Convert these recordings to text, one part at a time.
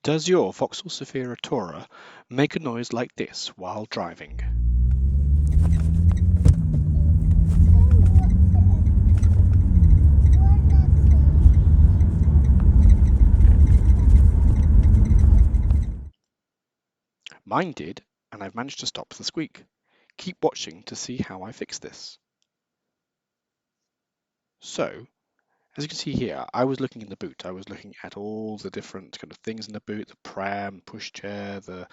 Does your Vauxhall Zafira-Tourer make a noise like this while driving? Mine did, and I've managed to stop the squeak. Keep watching to see how I fix this. So, as you can see here, I was looking in the boot. I was looking at all the different kind of things in the boot, the pram, pushchair, the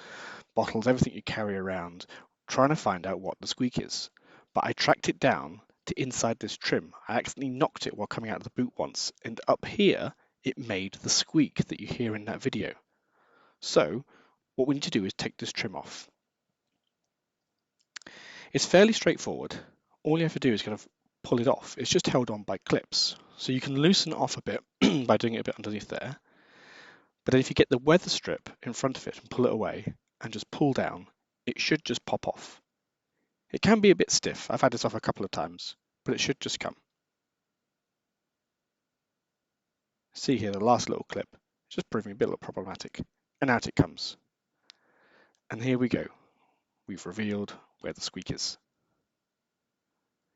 bottles, everything you carry around, trying to find out what the squeak is. But I tracked it down to inside this trim. I accidentally knocked it while coming out of the boot once, and up here, it made the squeak that you hear in that video. So, what we need to do is take this trim off. It's fairly straightforward. All you have to do is kind of pull it off. It's just held on by clips. So you can loosen it off a bit by doing it a bit underneath there. But then if you get the weather strip in front of it and pull it away and just pull down, it should just pop off. It can be a bit stiff. I've had this off a couple of times, but it should just come. See here, the last little clip, it's just proving a bit problematic. And out it comes. And here we go. We've revealed where the squeak is.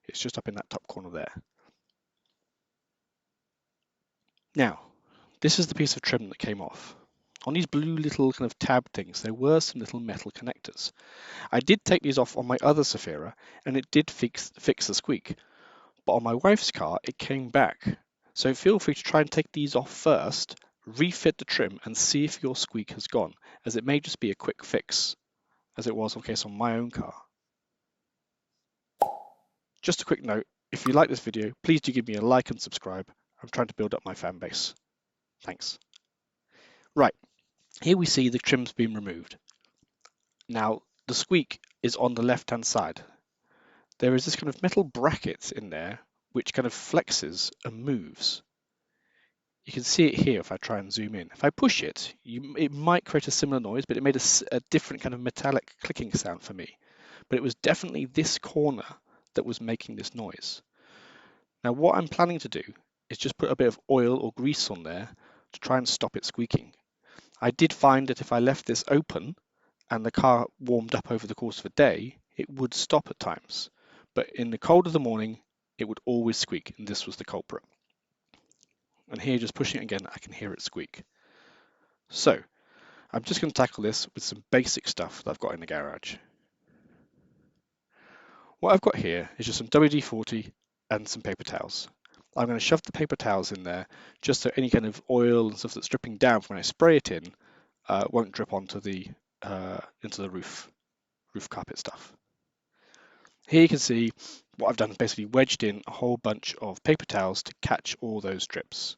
It's just up in that top corner there. Now, this is the piece of trim that came off. On these blue little kind of tab things, there were some little metal connectors. I did take these off on my other Zafira, and it did fix the squeak. But on my wife's car, it came back. So feel free to try and take these off first, refit the trim, and see if your squeak has gone, as it may just be a quick fix, as it was in case on my own car. Just a quick note, if you like this video, please do give me a like and subscribe. I'm trying to build up my fan base. Thanks. Right, here we see the trim's been removed. Now, the squeak is on the left-hand side. There is this kind of metal bracket in there which kind of flexes and moves. You can see it here if I try and zoom in. If I push it, it might create a similar noise, but it made a different kind of metallic clicking sound for me. But it was definitely this corner that was making this noise. Now what I'm planning to do is just put a bit of oil or grease on there to try and stop it squeaking. I did find that if I left this open and the car warmed up over the course of a day, it would stop at times. But in the cold of the morning, it would always squeak, and this was the culprit. And here, just pushing it again, I can hear it squeak. So, I'm just going to tackle this with some basic stuff that I've got in the garage. What I've got here is just some WD-40 and some paper towels. I'm going to shove the paper towels in there just so any kind of oil and stuff that's dripping down when I spray it in won't drip onto the into the roof carpet stuff. Here you can see what I've done is basically wedged in a whole bunch of paper towels to catch all those drips.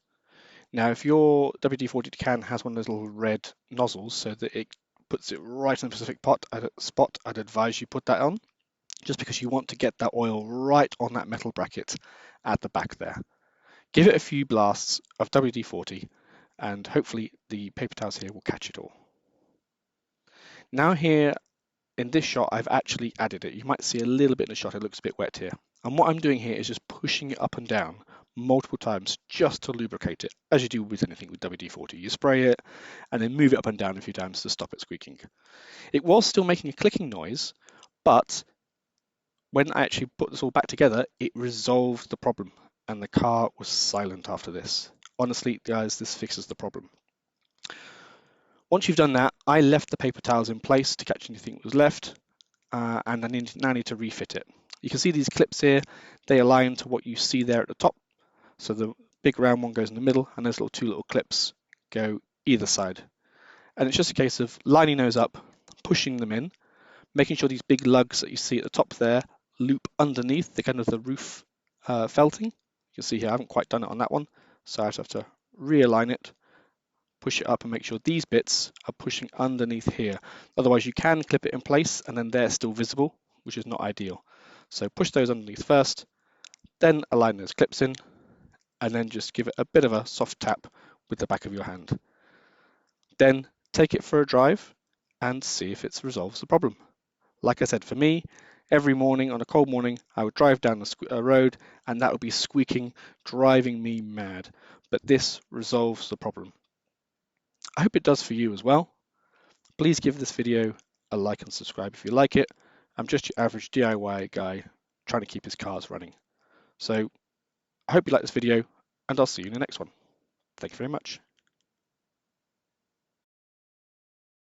Now, if your WD-40 can has one of those little red nozzles so that it puts it right in the specific spot, I'd advise you put that on, just because you want to get that oil right on that metal bracket at the back there. Give it a few blasts of WD-40 and hopefully the paper towels here will catch it all. Now here in this shot, I've actually added it. You might see a little bit in the shot, it looks a bit wet here. And what I'm doing here is just pushing it up and down multiple times just to lubricate it, as you do with anything with WD-40. You spray it and then move it up and down a few times to stop it squeaking. It was still making a clicking noise, but when I actually put this all back together, it resolved the problem and the car was silent after this. Honestly, guys, this fixes the problem. Once you've done that, I left the paper towels in place to catch anything that was left, and I now need to refit it. You can see these clips here, they align to what you see there at the top. So the big round one goes in the middle, and those two little clips go either side. And it's just a case of lining those up, pushing them in, making sure these big lugs that you see at the top there loop underneath the kind of the roof felting. You can see here I haven't quite done it on that one, so I have to realign it, push it up and make sure these bits are pushing underneath here. Otherwise you can clip it in place and then they're still visible, which is not ideal. So push those underneath first, then align those clips in, and then just give it a bit of a soft tap with the back of your hand. Then take it for a drive and see if it resolves the problem. Like I said, for me, every morning on a cold morning, I would drive down the road and that would be squeaking, driving me mad. But this resolves the problem. I hope it does for you as well. Please give this video a like and subscribe if you like it. I'm just your average DIY guy trying to keep his cars running. So I hope you like this video, and I'll see you in the next one. Thank you very much.